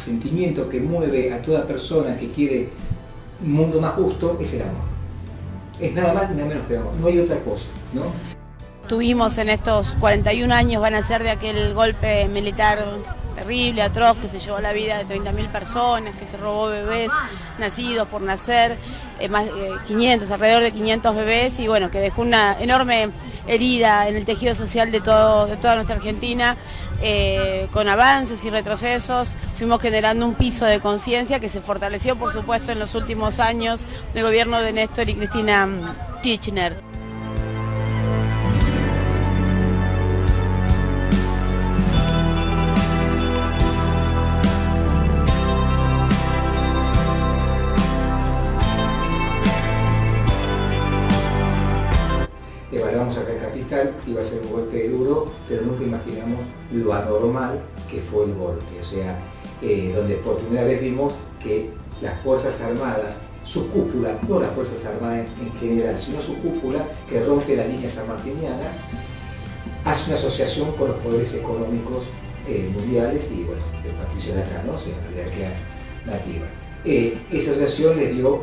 sentimiento que mueve a toda persona que quiere un mundo más justo es el amor. Es nada más ni nada menos que el amor, no hay otra cosa, ¿no? Tuvimos en estos 41 años, van a ser de aquel golpe militar terrible, atroz, que se llevó la vida de 30.000 personas, que se robó bebés nacidos por nacer, alrededor de 500 bebés, y bueno, que dejó una enorme herida en el tejido social de toda nuestra Argentina. Con avances y retrocesos fuimos generando un piso de conciencia que se fortaleció, por supuesto, en los últimos años del gobierno de Néstor y Cristina Kirchner. Evaluamos acá en Capital, iba a ser un golpe duro, pero nunca imaginamos lo anormal que fue el golpe. O sea, donde por primera vez vimos que las Fuerzas Armadas, su cúpula, no las Fuerzas Armadas en general, sino su cúpula, que rompe la línea sanmartiniana, hace una asociación con los poderes económicos mundiales y, bueno, el patricio de acá, ¿no? O sea, la jerarquía nativa. Esa asociación les dio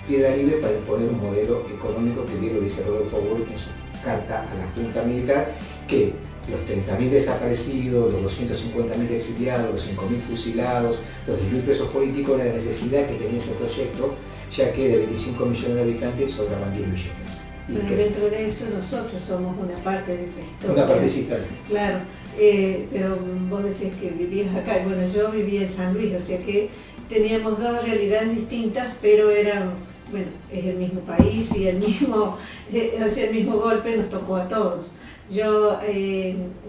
piedra libre para imponer un modelo económico que bien lo dice Rodolfo Boy en su carta a la Junta Militar, que los 30.000 desaparecidos, los 250.000 exiliados, los 5.000 fusilados, los 10.000 presos políticos, era la necesidad que tenía ese proyecto, ya que de 25 millones de habitantes sobraban 10 millones. Y bueno, dentro de eso nosotros somos una parte de esa historia. Una partecita. Claro, pero vos decís que vivías acá, y bueno, yo vivía en San Luis, o sea que teníamos dos realidades distintas, pero eran... Bueno, es el mismo país y el mismo golpe nos tocó a todos. Yo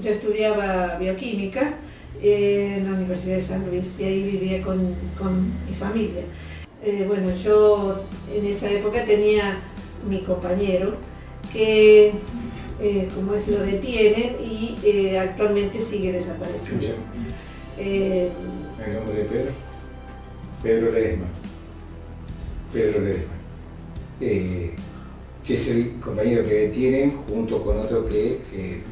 estudiaba bioquímica en la Universidad de San Luis y ahí vivía con mi familia. Bueno, yo en esa época tenía mi compañero que, como es, lo detienen y actualmente sigue desaparecido. ¿El nombre de Pedro? Pedro Ledesma. Que es el compañero que detienen junto con otro que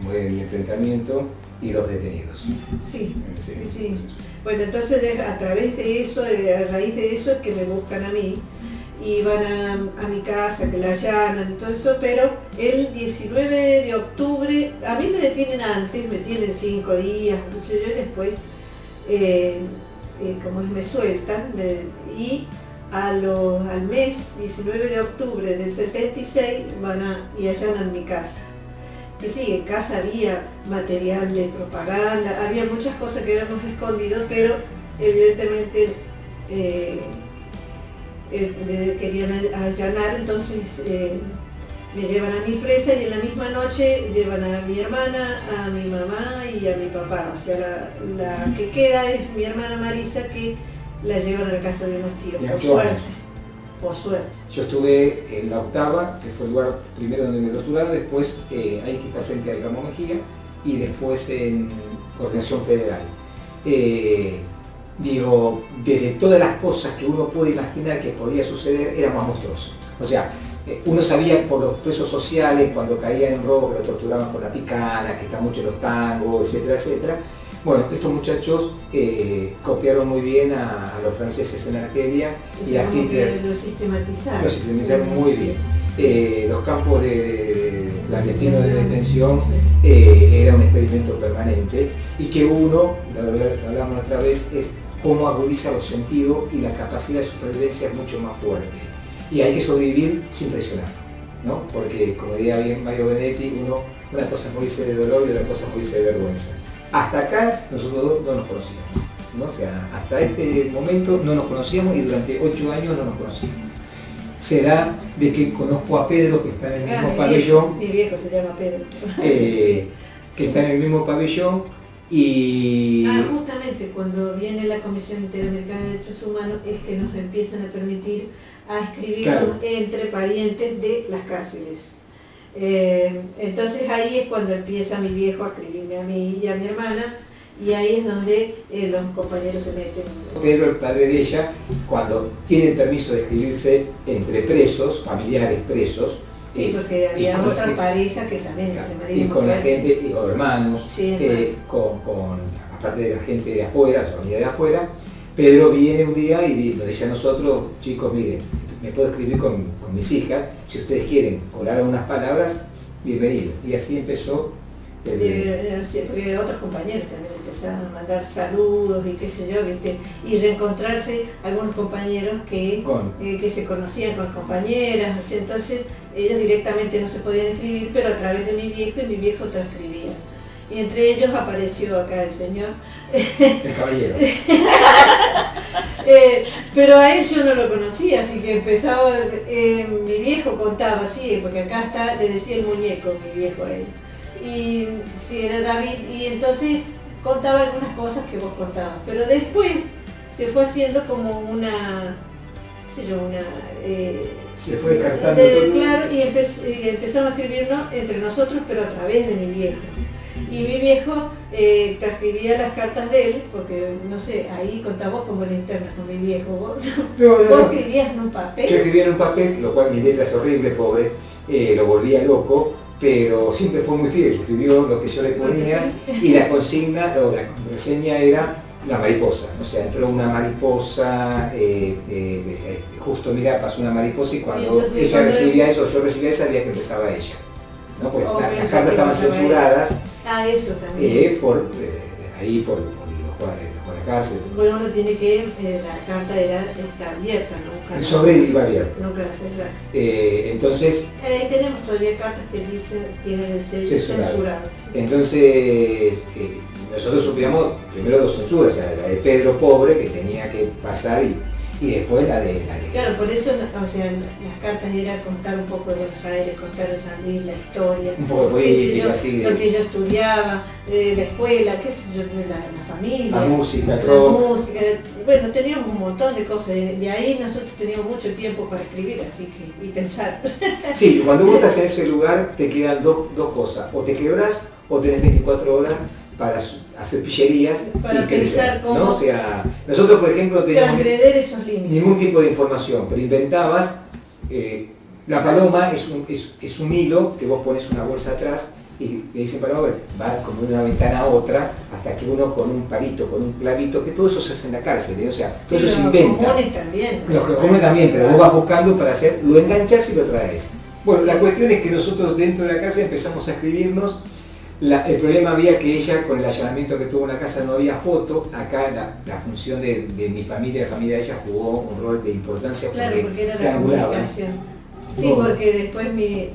muere en el enfrentamiento y 2 detenidos. Sí. Bueno, entonces a través de eso, a raíz de eso es que me buscan a mí y van a mi casa, que la allanan y todo eso, pero el 19 de octubre, a mí me detienen antes, me tienen 5 días, yo después, como es, me sueltan y al mes 19 de octubre del 76 van y allanan mi casa. Que sí, en casa había material de propaganda, había muchas cosas que habíamos escondido, pero evidentemente querían allanar, entonces me llevan a mi presa y en la misma noche llevan a mi hermana, a mi mamá y a mi papá. O sea, la que queda es mi hermana Marisa, que la llevan a la casa de unos tíos, por suerte. Yo estuve en la octava, que fue el lugar primero donde me torturaron, después ahí que está frente al Ramón Mejía, y después en Coordinación Federal. Digo, desde todas las cosas que uno puede imaginar que podía suceder, era más monstruoso. O sea, uno sabía por los presos sociales, cuando caían en robo, que lo torturaban con la picana, que están mucho en los tangos, etcétera, etcétera. Bueno, estos muchachos copiaron muy bien a los franceses en Argelia y a Hitler. Lo sistematizaron. Lo sistematizaron muy bien. Los campos de clandestinos de detención era un experimento permanente y que uno, lo hablamos otra vez, es cómo agudiza los sentidos y la capacidad de supervivencia es mucho más fuerte. Y hay que sobrevivir sin presionar, ¿no? Porque, como diría bien Mario Benedetti, una cosa es morirse de dolor y otra cosa es morirse de vergüenza. Hasta acá nosotros dos no nos conocíamos, ¿no? O sea, hasta este momento no nos conocíamos y durante 8 años no nos conocíamos. Será de que conozco a Pedro, que está en el mismo pabellón. Mi viejo se llama Pedro. Que está en el mismo pabellón y... justamente cuando viene la Comisión Interamericana de Derechos Humanos es que nos empiezan a permitir a escribir entre parientes de las cárceles. Entonces ahí es cuando empieza mi viejo a escribirme a mí y a mi hermana, y ahí es donde los compañeros se meten. Pedro, el padre de ella, cuando tiene el permiso de escribirse entre presos, familiares presos, sí, porque había otra pareja que también y con la gente, o hermanos, sí, aparte de la gente de afuera, la familia de afuera, Pedro viene un día y nos dice a nosotros, chicos, miren, me puedo escribir con mis hijas, si ustedes quieren colar algunas palabras, bienvenido. Y así empezó. Sí, porque otros compañeros también empezaron a mandar saludos y qué sé yo, ¿viste? Y reencontrarse algunos compañeros que se conocían con compañeras, así, entonces ellos directamente no se podían escribir, pero a través de mi viejo, y mi viejo transcribía. Y entre ellos apareció acá el señor. El caballero. Pero a él yo no lo conocía, así que empezaba, mi viejo contaba, sí, porque acá está, le decía el muñeco, mi viejo a él. Y sí, era David, y entonces contaba algunas cosas que vos contabas, pero después se fue haciendo como una, no sé yo, se fue descartando todo. Claro, y empezamos a escribirnos entre nosotros, pero a través de mi viejo. Y mi viejo transcribía las cartas de él, porque no sé, ahí contamos como linternas con mi viejo. ¿Vos escribías en un papel? Yo escribía en un papel, lo cual mi letra es horrible, pobre, lo volvía loco, pero siempre fue muy fiel, escribió lo que yo le ponía y la consigna o la contraseña era la mariposa, o sea, entró una mariposa, justo mira, pasó una mariposa y cuando ella recibía eso, yo recibía esa, sabía que empezaba ella. ¿No? Pues las cartas estaban censuradas. Eso también. Por los juegos de cárcel. Bueno, uno tiene que, la carta está abierta, ¿no? El sobre iba abierto. Nunca la cerrar. Entonces. Ahí tenemos todavía cartas que dicen, tienen el sello censurado. Sí. Entonces, nosotros supimos primero dos censuras, la de Pedro pobre, que tenía que pasar, y después la de... Claro, por eso, o sea, las cartas era contar un poco de Buenos Aires, contar de San Luis, la historia, un poco de política, sí, lo que yo estudiaba, la escuela, qué sé yo, la familia, la música, bueno, teníamos un montón de cosas, y ahí nosotros teníamos mucho tiempo para escribir, así que, y pensar. Sí, cuando vos estás en ese lugar te quedan dos cosas, o te quebrás o tenés 24 horas para hacer pillerías para y crecer, pensar cómo, ¿no? O sea, nosotros por ejemplo teníamos transgreder esos límites. Ningún tipo de información, pero inventabas, la paloma es un hilo que vos pones una bolsa atrás y le dicen paloma, va como de una ventana a otra, hasta que uno con un palito, con un clavito, que todo eso se hace en la cárcel, ¿eh? O sea, todo eso se inventa. Los comunes también. Los comunes también, pero vos vas buscando para hacer, lo enganchás y lo traes. Bueno, la cuestión es que nosotros dentro de la cárcel empezamos a escribirnos. El problema había que ella, con el allanamiento que tuvo en la casa, no había foto. Acá la función de mi familia, la familia de ella, jugó un rol de importancia. Claro, porque era la comunicación. Sí, porque después mi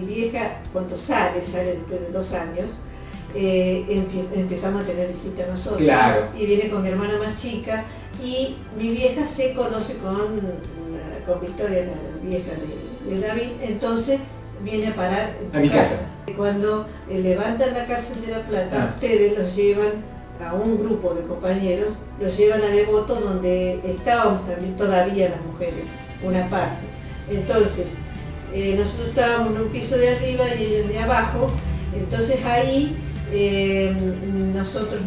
vieja, cuando sale después de 2 años, empezamos a tener visita nosotros. Claro. Y viene con mi hermana más chica, y mi vieja se conoce con Victoria, la vieja de David, entonces viene a parar a mi casa. Cuando levantan la cárcel de La Plata, ustedes los llevan a un grupo de compañeros, los llevan a Devoto, donde estábamos también todavía las mujeres, una parte. Entonces, nosotros estábamos en un piso de arriba y ellos de abajo, entonces ahí nosotros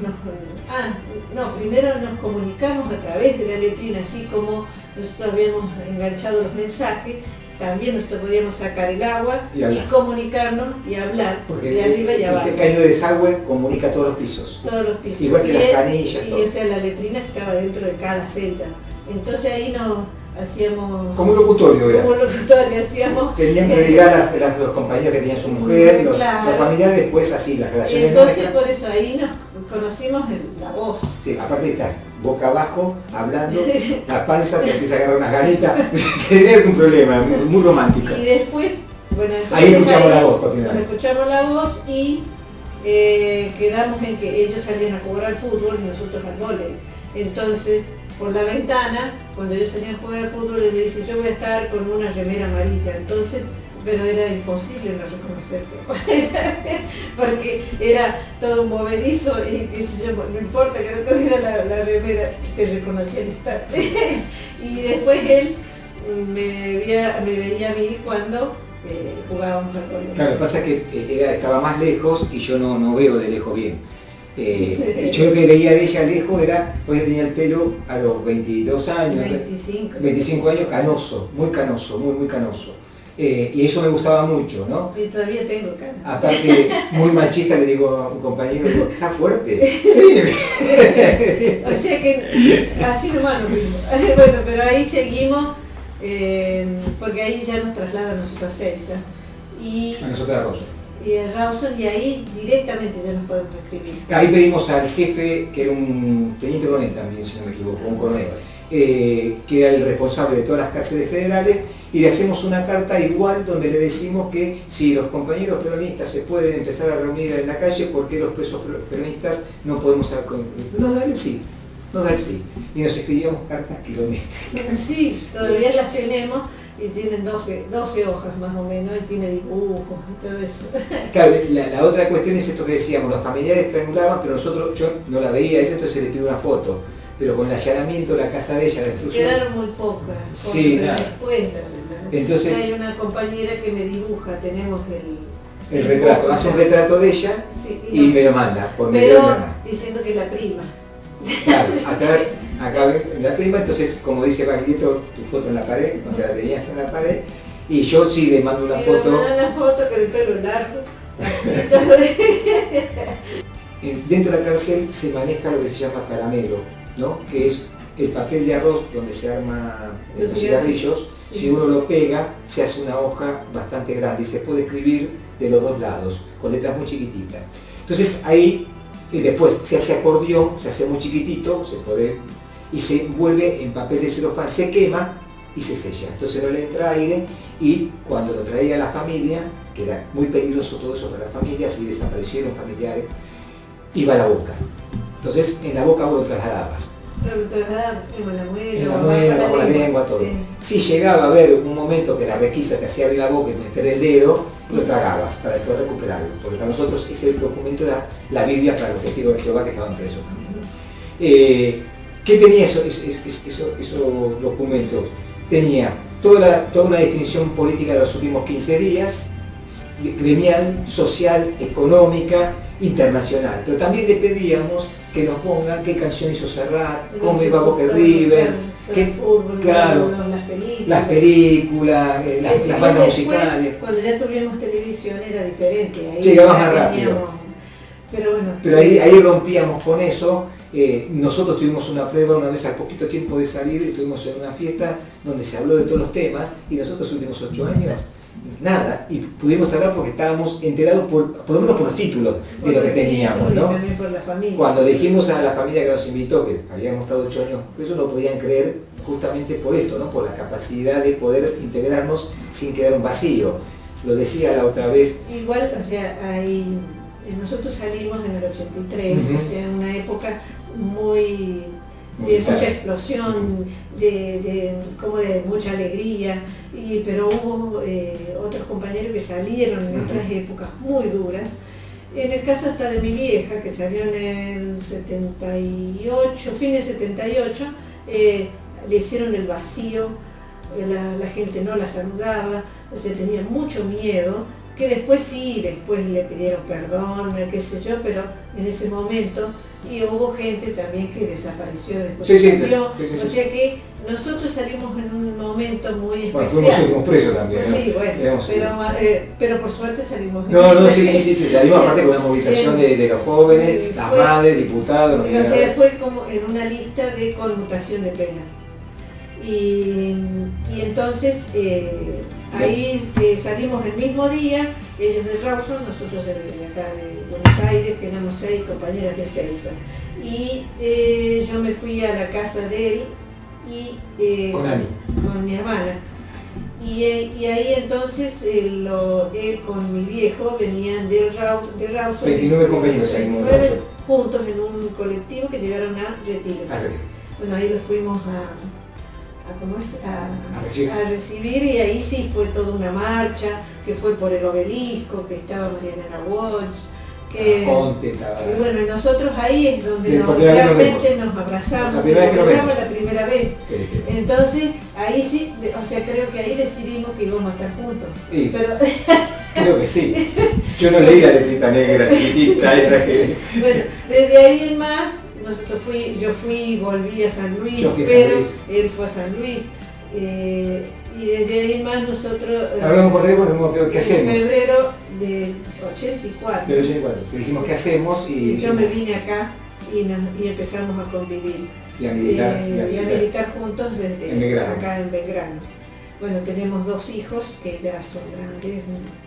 primero nos comunicamos a través de la letrina, así como nosotros habíamos enganchado los mensajes. También nosotros podíamos sacar el agua y comunicarnos y hablar. Porque de arriba y abajo. Este caño de desagüe comunica todos los pisos. Todos los pisos. Igual que las canillas. Y o sea, la letrina estaba dentro de cada celda. Entonces ahí nos hacíamos... Como un locutorio, ¿verdad? Como un locutorio, hacíamos... Tenían prioridad los compañeros que tenían su mujer, los familiares, después así, las relaciones. Entonces por eso ahí nos conocimos la voz. Sí, aparte estás boca abajo, hablando, la panza te empieza a agarrar unas ganitas, tenés algún problema, muy romántico. Y después, bueno, ahí escuchamos la voz por primera vez. Escuchamos la voz y quedamos en que ellos salían a jugar al fútbol y nosotros al vóley. Entonces, por la ventana, cuando ellos salían a jugar al fútbol, él me dice, yo voy a estar con una remera amarilla. Entonces, pero era imposible no reconocerlo, porque era todo un movedizo y yo, no importa que no tuviera la remera, te reconocía al instante. Y después él me veía a mí cuando jugábamos al vóley. Claro, lo que pasa es que estaba más lejos y yo no veo de lejos bien. Yo lo que veía de ella lejos era, pues tenía el pelo a los 22 años, 25 años, canoso, muy canoso, muy canoso. Y eso me gustaba mucho, ¿no? Y todavía tengo canas. Aparte, muy machista, le digo a un compañero, digo, está fuerte. Sí. O sea que así nomás lo mismo. Bueno, pero ahí seguimos, porque ahí ya nos trasladan nosotros a Celsa. Y A nosotros a Rosa. y a Rawson, y ahí directamente ya nos podemos escribir. Ahí pedimos al jefe, que era un teniente coronel también, si no me equivoco, un coronel, que era el responsable de todas las cárceles federales, y le hacemos una carta igual donde le decimos que si los compañeros peronistas se pueden empezar a reunir en la calle, ¿por qué los presos peronistas no podemos hacer con... Nos da el sí, nos da el sí. Y nos escribíamos cartas kilométricas. Sí, todavía las tenemos y tienen 12 hojas más o menos, y tiene dibujos y todo eso. Claro, la otra cuestión es esto que decíamos, los familiares triangulaban, pero yo no la veía, eso, entonces le pido una foto. Pero con el allanamiento de la casa de ella, la destrucción... Quedaron muy pocas. Sí, nada. Después, Entonces, hay una compañera que me dibuja, tenemos el retrato, hace un retrato de ella, sí, y me lo manda por medio de pero mi hermana. diciendo que es la prima. Claro, atrás, acá ven la prima, entonces como dice Baglietto, tu foto en la pared, o sea, la tenías en la pared, y yo sí le mando una sí, foto. Me manda una foto con el pelo largo, así Dentro de la cárcel se maneja lo que se llama caramelo, ¿no? Que es el papel de arroz donde se arma los cigarrillos. Sí. Si uno lo pega, se hace una hoja bastante grande y se puede escribir de los dos lados, con letras muy chiquititas. Entonces ahí, después se hace acordeón, se hace muy chiquitito, se puede, y se vuelve en papel de celofán, se quema y se sella. Entonces no le entra aire, y cuando lo traía a la familia, que era muy peligroso todo eso para la familia, si desaparecieron familiares, iba a la boca. Entonces en la boca vos lo trasladabas. En la muela, bajo la lengua, todo. Sí. Si llegaba a haber un momento que la requisa te hacía abrir la boca y meter el dedo, lo tragabas para después recuperarlo. Porque para nosotros ese documento era la Biblia para los testigos de Jehová que estaban presos también, ¿no? ¿Qué tenía esos documentos? Tenía toda una definición política de los últimos 15 días, gremial, social, económica, internacional. Pero también le pedíamos que nos pongan qué canción hizo Serrat, cómo iba Boca River, qué fútbol, claro, las películas, las bandas musicales. Cuando ya tuvimos televisión era diferente, ahí llegaba más rápido. Pero bueno, pero ahí rompíamos con eso. Nosotros tuvimos una prueba una vez al poquito tiempo de salir, y estuvimos en una fiesta donde se habló de todos los temas, y nosotros los últimos 8 años nada, y pudimos hablar porque estábamos enterados por lo menos por los títulos de lo que teníamos, ¿no? Por la familia. Cuando le dijimos a la familia que nos invitó, que habíamos estado 8 años, eso no podían creer justamente por esto, ¿no? Por la capacidad de poder integrarnos sin quedar un vacío. Lo decía la otra vez. Igual, o sea, nosotros salimos en el 83, o sea, una época muy de mucha explosión, como de mucha alegría, pero hubo otros compañeros que salieron en otras épocas muy duras. En el caso hasta de mi vieja, que salió en el 78, fin del 78, le hicieron el vacío, la gente no la saludaba, o sea, tenía mucho miedo, que después le pidieron perdón, qué sé yo, pero en ese momento, y hubo gente también que desapareció después. Sí, o sea que nosotros salimos en un momento muy especial. Bueno, fuimos presos también, ¿no? Sí, bueno, pero por suerte salimos. Sí, salimos aparte con una movilización de los jóvenes, las madres, diputados. O sea, fue como en una lista de conmutación de pena. Y entonces ahí salimos el mismo día, ellos de Rawson, nosotros de acá de Buenos Aires, que éramos 6 compañeras de Celsa. Y yo me fui a la casa de él con mi hermana. Y ahí entonces él con mi viejo venían de Rawson. 29 compañeros salimos de Rawson. Juntos en un colectivo que llegaron a Retiro. Bueno, ahí los fuimos a recibir, y ahí sí fue toda una marcha, que fue por el obelisco, que estaba Mariana Walsh, y bueno, nosotros ahí es donde realmente nos abrazamos, la primera vez. Entonces, ahí sí, o sea, creo que ahí decidimos que íbamos a estar juntos. Sí, pero creo que sí. Yo no leí la letrita negra chiquitita esa que... Bueno, desde ahí en más, yo fui y volví a San Luis, pero él fue a San Luis. Y desde ahí más nosotros... Hablamos por teléfono, ¿qué hacemos? En febrero del 84. Del 84. Dijimos, ¿qué hacemos? Y yo me vine acá y empezamos a convivir. Y a militar. Y a militar juntos desde en acá en Belgrano. Bueno, tenemos 2 hijos que ya son grandes,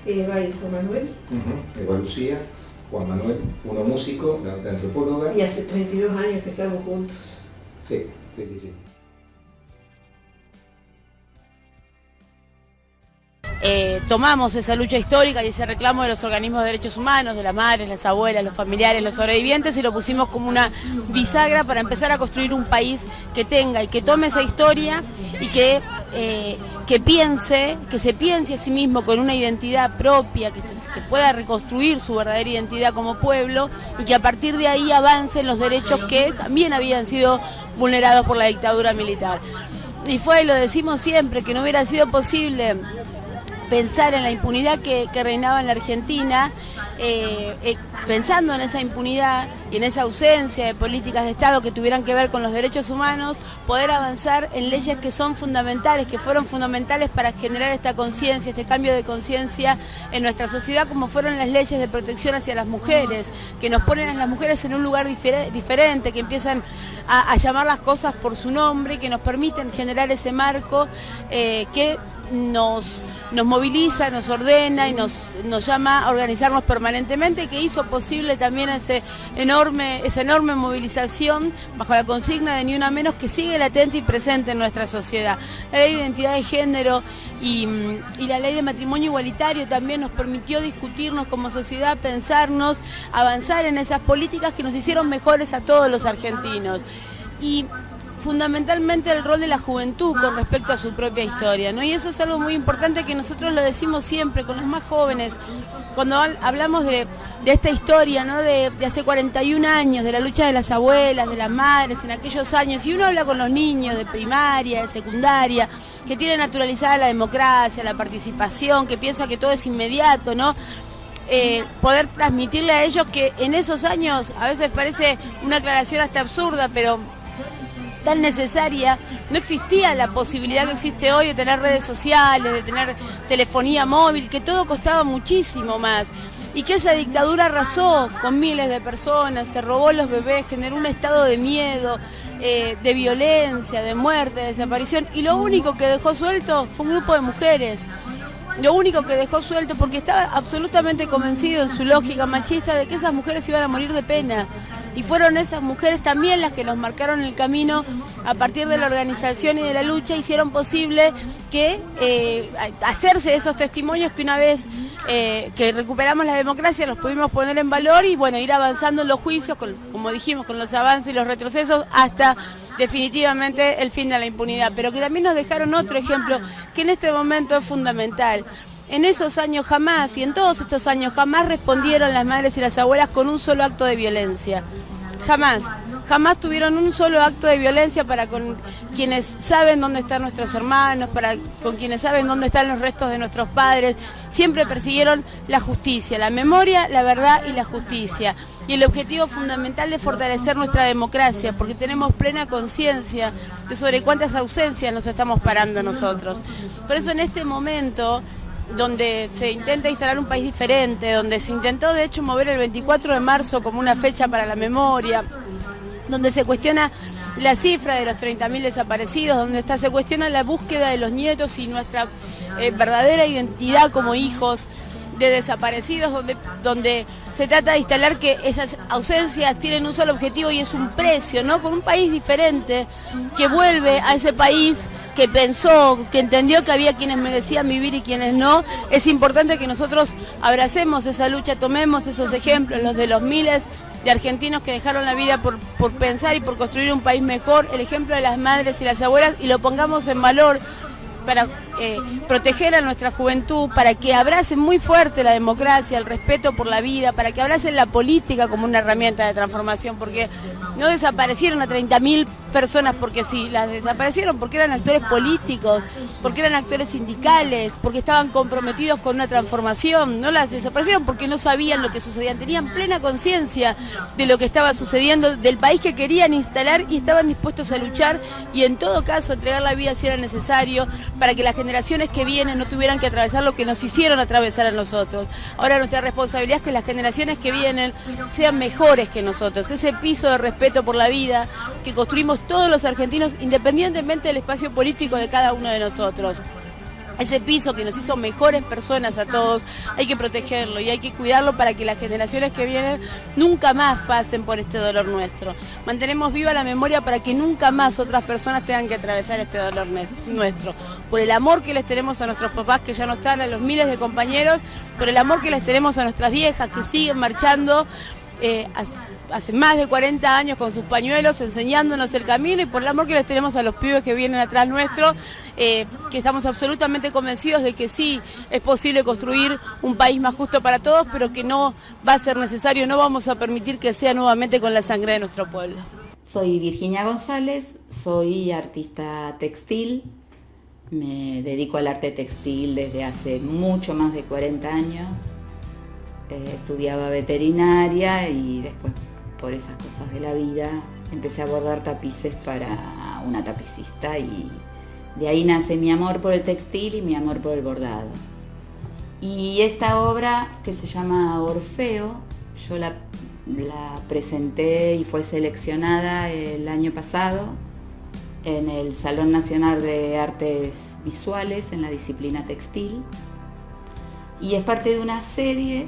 Eva y Juan Manuel. Eva Lucía, Juan Manuel, uno músico, la otra antropóloga. Y hace 32 años que estamos juntos. Sí, sí, sí, sí. Tomamos esa lucha histórica y ese reclamo de los organismos de derechos humanos, de las madres, las abuelas, los familiares, los sobrevivientes, y lo pusimos como una bisagra para empezar a construir un país que tenga y que tome esa historia y que se piense a sí mismo con una identidad propia, que pueda reconstruir su verdadera identidad como pueblo y que a partir de ahí avancen los derechos que también habían sido vulnerados por la dictadura militar. Y lo decimos siempre, que no hubiera sido posible pensar en la impunidad que reinaba en la Argentina, pensando en esa impunidad y en esa ausencia de políticas de Estado que tuvieran que ver con los derechos humanos, poder avanzar en leyes que son fundamentales, que fueron fundamentales para generar esta conciencia, este cambio de conciencia en nuestra sociedad, como fueron las leyes de protección hacia las mujeres, que nos ponen a las mujeres en un lugar diferente, que empiezan a llamar las cosas por su nombre, que nos permiten generar ese marco que nos moviliza, nos ordena y nos llama a organizarnos permanentemente, que hizo posible también esa enorme movilización bajo la consigna de Ni Una Menos, que sigue latente y presente en nuestra sociedad. La ley de identidad de género y la ley de matrimonio igualitario también nos permitió discutirnos como sociedad, pensarnos, avanzar en esas políticas que nos hicieron mejores a todos los argentinos. Y fundamentalmente el rol de la juventud con respecto a su propia historia, ¿no? Y eso es algo muy importante que nosotros lo decimos siempre con los más jóvenes, cuando hablamos de esta historia, ¿no? de hace 41 años, de la lucha de las abuelas, de las madres en aquellos años, y uno habla con los niños de primaria, de secundaria, que tienen naturalizada la democracia, la participación, que piensa que todo es inmediato, ¿no? Poder transmitirle a ellos que en esos años, a veces parece una aclaración hasta absurda, pero tan necesaria, no existía la posibilidad que existe hoy de tener redes sociales, de tener telefonía móvil, que todo costaba muchísimo más, y que esa dictadura arrasó con miles de personas, se robó los bebés, generó un estado de miedo, de violencia, de muerte, de desaparición, y lo único que dejó suelto fue un grupo de mujeres. Lo único que dejó suelto, porque estaba absolutamente convencido en su lógica machista de que esas mujeres iban a morir de pena. Y fueron esas mujeres también las que nos marcaron el camino a partir de la organización y de la lucha, hicieron posible que hacerse esos testimonios que una vez que recuperamos la democracia los pudimos poner en valor y bueno, ir avanzando en los juicios, como dijimos, con los avances y los retrocesos hasta definitivamente el fin de la impunidad, pero que también nos dejaron otro ejemplo que en este momento es fundamental. En esos años jamás, y en todos estos años jamás respondieron las madres y las abuelas con un solo acto de violencia. Jamás. Jamás tuvieron un solo acto de violencia para con quienes saben dónde están nuestros hermanos, con quienes saben dónde están los restos de nuestros padres. Siempre persiguieron la justicia, la memoria, la verdad y la justicia. Y el objetivo fundamental de fortalecer nuestra democracia, porque tenemos plena conciencia de sobre cuántas ausencias nos estamos parando nosotros. Por eso en este momento, donde se intenta instalar un país diferente, donde se intentó de hecho mover el 24 de marzo como una fecha para la memoria, donde se cuestiona la cifra de los 30.000 desaparecidos, donde se cuestiona la búsqueda de los nietos y nuestra verdadera identidad como hijos de desaparecidos, donde se trata de instalar que esas ausencias tienen un solo objetivo y es un precio, ¿no? Con un país diferente que vuelve a ese país que pensó, que entendió que había quienes merecían vivir y quienes no. Es importante que nosotros abracemos esa lucha, tomemos esos ejemplos, los de los miles de argentinos que dejaron la vida por pensar y por construir un país mejor, el ejemplo de las madres y las abuelas, y lo pongamos en valor para proteger a nuestra juventud, para que abracen muy fuerte la democracia, el respeto por la vida, para que abracen la política como una herramienta de transformación, porque no desaparecieron a 30.000 personas porque sí, las desaparecieron porque eran actores políticos, porque eran actores sindicales, porque estaban comprometidos con una transformación, no las desaparecieron porque no sabían lo que sucedía, tenían plena conciencia de lo que estaba sucediendo, del país que querían instalar y estaban dispuestos a luchar y en todo caso a entregar la vida si era necesario para que la generación generaciones que vienen no tuvieran que atravesar lo que nos hicieron atravesar a nosotros. Ahora nuestra responsabilidad es que las generaciones que vienen sean mejores que nosotros. Ese piso de respeto por la vida que construimos todos los argentinos, independientemente del espacio político de cada uno de nosotros. Ese piso que nos hizo mejores personas a todos, hay que protegerlo y hay que cuidarlo para que las generaciones que vienen nunca más pasen por este dolor nuestro. Mantenemos viva la memoria para que nunca más otras personas tengan que atravesar este dolor nuestro. Por el amor que les tenemos a nuestros papás que ya no están, a los miles de compañeros, por el amor que les tenemos a nuestras viejas que siguen marchando hace más de 40 años con sus pañuelos enseñándonos el camino, y por el amor que les tenemos a los pibes que vienen atrás nuestro, que estamos absolutamente convencidos de que sí es posible construir un país más justo para todos, pero que no va a ser necesario, no vamos a permitir que sea nuevamente con la sangre de nuestro pueblo. Soy Virginia González, soy artista textil, me dedico al arte textil desde hace mucho más de 40 años. Estudiaba veterinaria y después, por esas cosas de la vida, empecé a bordar tapices para una tapicista, y de ahí nace mi amor por el textil y mi amor por el bordado. Y esta obra, que se llama Orfeo, yo la presenté y fue seleccionada el año pasado en el Salón Nacional de Artes Visuales en la disciplina textil, y es parte de una serie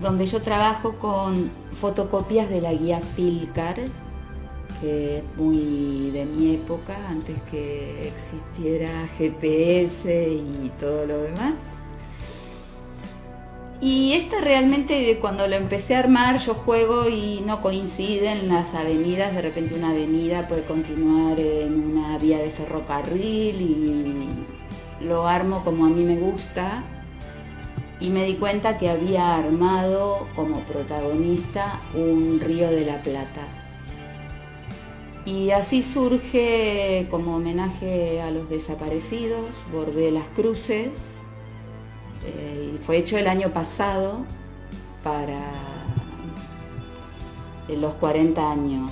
donde yo trabajo con fotocopias de la guía Filcar, que es muy de mi época, antes que existiera GPS y todo lo demás. Y esta realmente, cuando lo empecé a armar, yo juego y no coinciden las avenidas. De repente una avenida puede continuar en una vía de ferrocarril, y lo armo como a mí me gusta. Y me di cuenta que había armado como protagonista un río de la Plata. Y así surge, como homenaje a los desaparecidos, bordé las cruces. Y fue hecho el año pasado para los 40 años